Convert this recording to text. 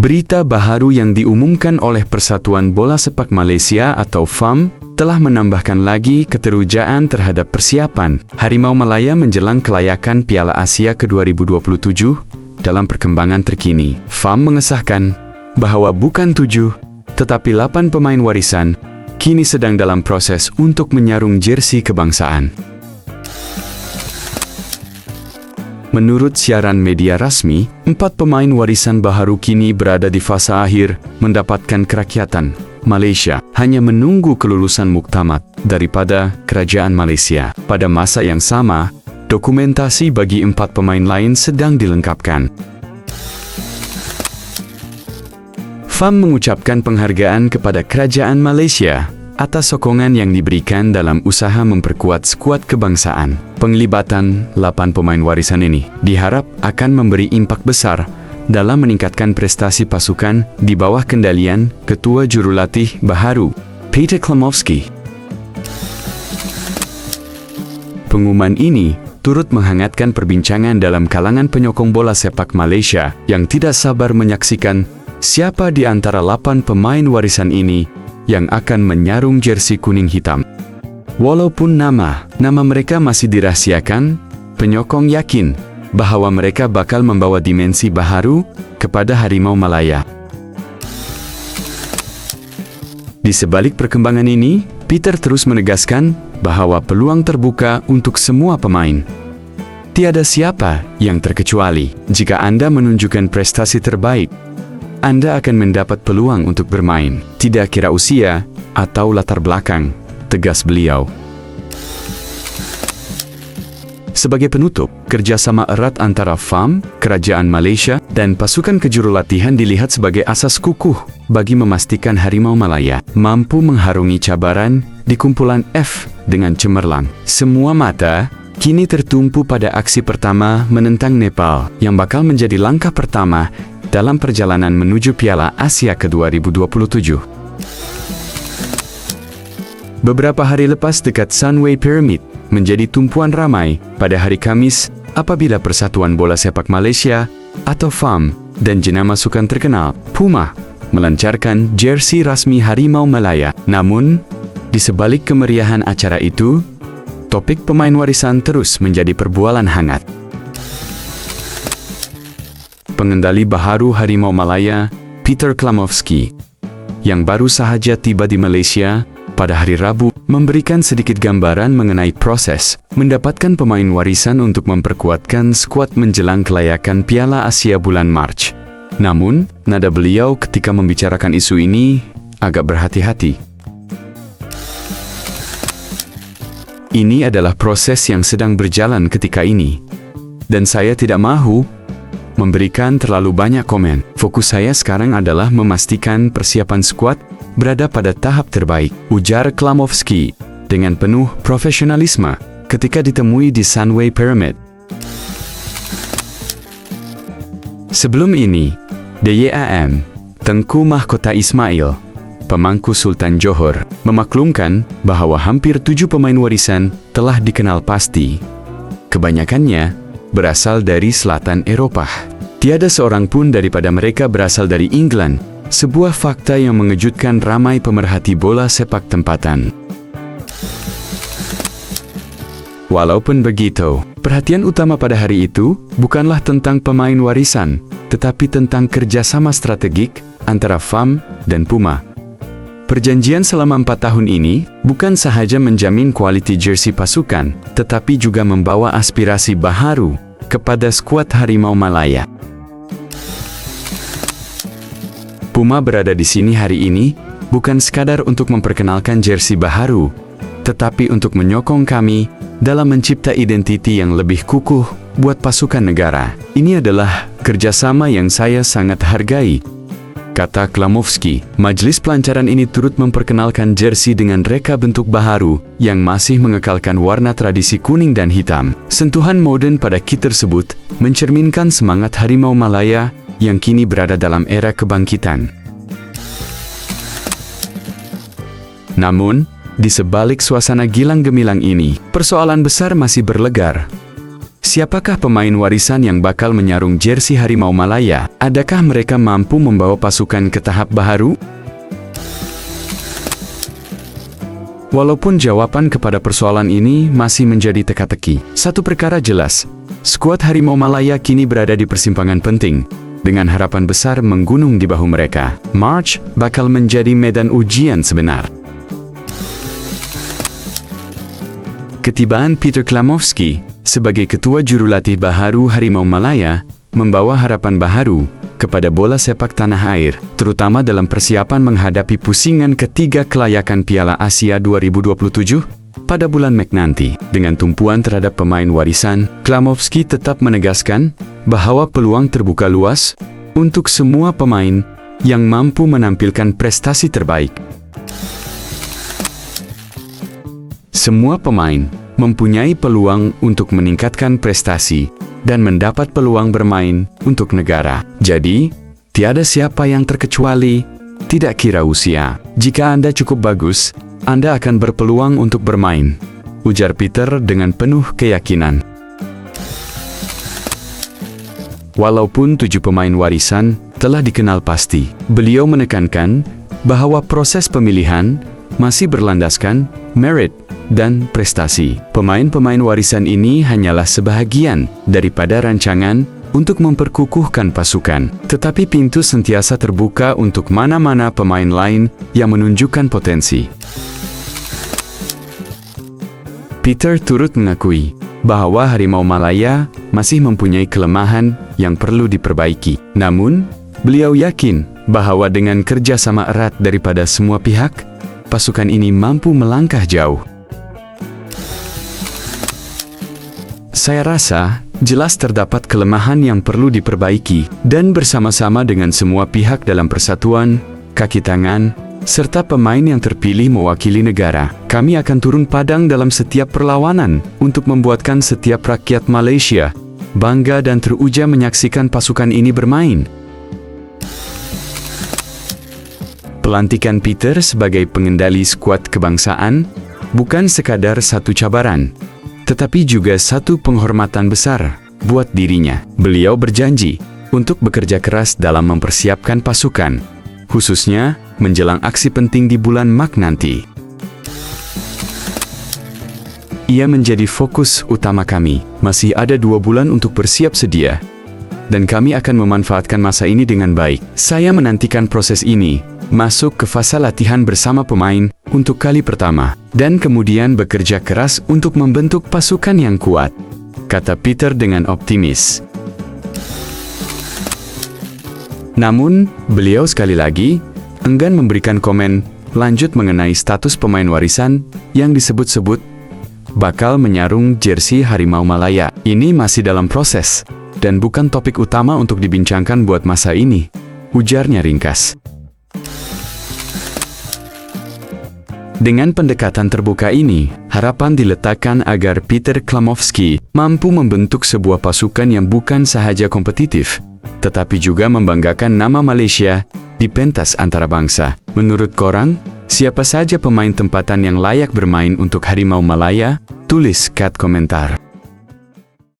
Berita baharu yang diumumkan oleh Persatuan Bola Sepak Malaysia atau FAM telah menambahkan lagi keterujaan terhadap persiapan Harimau Malaya menjelang kelayakan Piala Asia ke-2027 dalam perkembangan terkini. FAM mengesahkan bahwa bukan 7, tetapi 8 pemain warisan kini sedang dalam proses untuk menyarung jersey kebangsaan. Menurut siaran media rasmi, 4 pemain warisan baharu kini berada di fase akhir mendapatkan kerakyatan Malaysia, hanya menunggu kelulusan muktamad daripada Kerajaan Malaysia. Pada masa yang sama, dokumentasi bagi 4 pemain lain sedang dilengkapkan. FAM mengucapkan penghargaan kepada Kerajaan Malaysia atas sokongan yang diberikan dalam usaha memperkuat skuad kebangsaan. Penglibatan 8 pemain warisan ini diharap akan memberi impak besar dalam meningkatkan prestasi pasukan di bawah kendalian Ketua Jurulatih baharu, Peter Klamovski. Pengumuman ini turut menghangatkan perbincangan dalam kalangan penyokong bola sepak Malaysia yang tidak sabar menyaksikan siapa di antara 8 pemain warisan ini yang akan menyarung jersey kuning hitam. Walaupun nama mereka masih dirahasiakan, penyokong yakin bahwa mereka bakal membawa dimensi baharu kepada Harimau Malaya. Di sebalik perkembangan ini, Peter terus menegaskan bahwa peluang terbuka untuk semua pemain. Tiada siapa yang terkecuali. Jika Anda menunjukkan prestasi terbaik, Anda akan mendapat peluang untuk bermain, tidak kira usia atau latar belakang, tegas beliau. Sebagai penutup, kerjasama erat antara FAM, Kerajaan Malaysia, dan pasukan kejurulatihan dilihat sebagai asas kukuh bagi memastikan Harimau Malaya mampu mengharungi cabaran di kumpulan F dengan cemerlang. Semua mata kini tertumpu pada aksi pertama menentang Nepal yang bakal menjadi langkah pertama dalam perjalanan menuju Piala Asia ke-2027. Beberapa hari lepas dekat Sunway Pyramid menjadi tumpuan ramai pada hari Kamis apabila Persatuan Bola Sepak Malaysia atau FAM dan jenama sukan terkenal Puma melancarkan jersey rasmi Harimau Malaya. Namun, di sebalik kemeriahan acara itu, topik pemain warisan terus menjadi perbualan hangat. Pengendali baharu Harimau Malaya, Peter Klamovski, yang baru sahaja tiba di Malaysia pada hari Rabu, memberikan sedikit gambaran mengenai proses mendapatkan pemain warisan untuk memperkuatkan skuad menjelang kelayakan Piala Asia bulan Mac. Namun, nada beliau ketika membicarakan isu ini agak berhati-hati. Ini adalah proses yang sedang berjalan ketika ini, dan saya tidak mahu memberikan terlalu banyak komen. Fokus saya sekarang adalah memastikan persiapan skuad berada pada tahap terbaik, ujar Klamovski dengan penuh profesionalisme ketika ditemui di Sunway Pyramid. Sebelum ini, DYAM, Tengku Mahkota Ismail, pemangku Sultan Johor, memaklumkan bahwa hampir 7 pemain warisan telah dikenal pasti. Kebanyakannya berasal dari selatan Eropah. Tiada seorang pun daripada mereka berasal dari England, sebuah fakta yang mengejutkan ramai pemerhati bola sepak tempatan. Walaupun begitu, perhatian utama pada hari itu bukanlah tentang pemain warisan, tetapi tentang kerjasama strategik antara FAM dan Puma. Perjanjian selama 4 tahun ini bukan sahaja menjamin kualiti jersey pasukan, tetapi juga membawa aspirasi baharu kepada skuad Harimau Malaya. Puma berada di sini hari ini bukan sekadar untuk memperkenalkan jersey baharu, tetapi untuk menyokong kami dalam mencipta identiti yang lebih kukuh buat pasukan negara. Ini adalah kerjasama yang saya sangat hargai, kata Klamovski. Majelis pelancaran ini turut memperkenalkan jersey dengan reka bentuk baharu yang masih mengekalkan warna tradisi kuning dan hitam. Sentuhan modern pada kit tersebut mencerminkan semangat Harimau Malaya yang kini berada dalam era kebangkitan. Namun, di sebalik suasana gilang gemilang ini, persoalan besar masih berlegar. Siapakah pemain warisan yang bakal menyarung jersey Harimau Malaya? Adakah mereka mampu membawa pasukan ke tahap baharu? Walaupun jawaban kepada persoalan ini masih menjadi teka-teki, satu perkara jelas, skuad Harimau Malaya kini berada di persimpangan penting, dengan harapan besar menggunung di bahu mereka. March bakal menjadi medan ujian sebenar. Ketibaan Peter Klamowski sebagai ketua jurulatih baharu Harimau Malaya membawa harapan baharu kepada bola sepak tanah air, terutama dalam persiapan menghadapi pusingan ketiga kelayakan Piala Asia 2027 pada bulan Mei nanti. Dengan tumpuan terhadap pemain warisan, Klamowski tetap menegaskan bahwa peluang terbuka luas untuk semua pemain yang mampu menampilkan prestasi terbaik. Semua pemain mempunyai peluang untuk meningkatkan prestasi dan mendapat peluang bermain untuk negara. Jadi, tiada siapa yang terkecuali, tidak kira usia. Jika Anda cukup bagus, Anda akan berpeluang untuk bermain, ujar Peter dengan penuh keyakinan. Walaupun 7 pemain warisan telah dikenal pasti, beliau menekankan bahwa proses pemilihan masih berlandaskan merit dan prestasi. Pemain-pemain warisan ini hanyalah sebahagian daripada rancangan untuk memperkukuhkan pasukan. Tetapi pintu sentiasa terbuka untuk mana-mana pemain lain yang menunjukkan potensi. Peter turut mengakui bahwa Harimau Malaya masih mempunyai kelemahan yang perlu diperbaiki. Namun, beliau yakin bahwa dengan kerjasama erat daripada semua pihak, pasukan ini mampu melangkah jauh. Saya rasa jelas terdapat kelemahan yang perlu diperbaiki, dan bersama-sama dengan semua pihak dalam persatuan, kaki tangan, serta pemain yang terpilih mewakili negara, kami akan turun padang dalam setiap perlawanan untuk membuatkan setiap rakyat Malaysia bangga dan teruja menyaksikan pasukan ini bermain. Pelantikan Peter sebagai pengendali skuad kebangsaan bukan sekadar satu cabaran, tetapi juga satu penghormatan besar buat dirinya. Beliau berjanji untuk bekerja keras dalam mempersiapkan pasukan, khususnya menjelang aksi penting di bulan Mac nanti. Ia menjadi fokus utama kami. Masih ada 2 bulan untuk bersiap sedia, dan kami akan memanfaatkan masa ini dengan baik. Saya menantikan proses ini, masuk ke fase latihan bersama pemain untuk kali pertama, dan kemudian bekerja keras untuk membentuk pasukan yang kuat, kata Peter dengan optimis. Namun, beliau sekali lagi enggan memberikan komen lanjut mengenai status pemain warisan yang disebut-sebut bakal menyarung jersey Harimau Malaya. Ini masih dalam proses, dan bukan topik utama untuk dibincangkan buat masa ini, ujarnya ringkas. Dengan pendekatan terbuka ini, harapan diletakkan agar Peter Klamowski mampu membentuk sebuah pasukan yang bukan sahaja kompetitif, tetapi juga membanggakan nama Malaysia di pentas antarabangsa. Menurut korang, siapa saja pemain tempatan yang layak bermain untuk Harimau Malaya? Tulis kat komentar.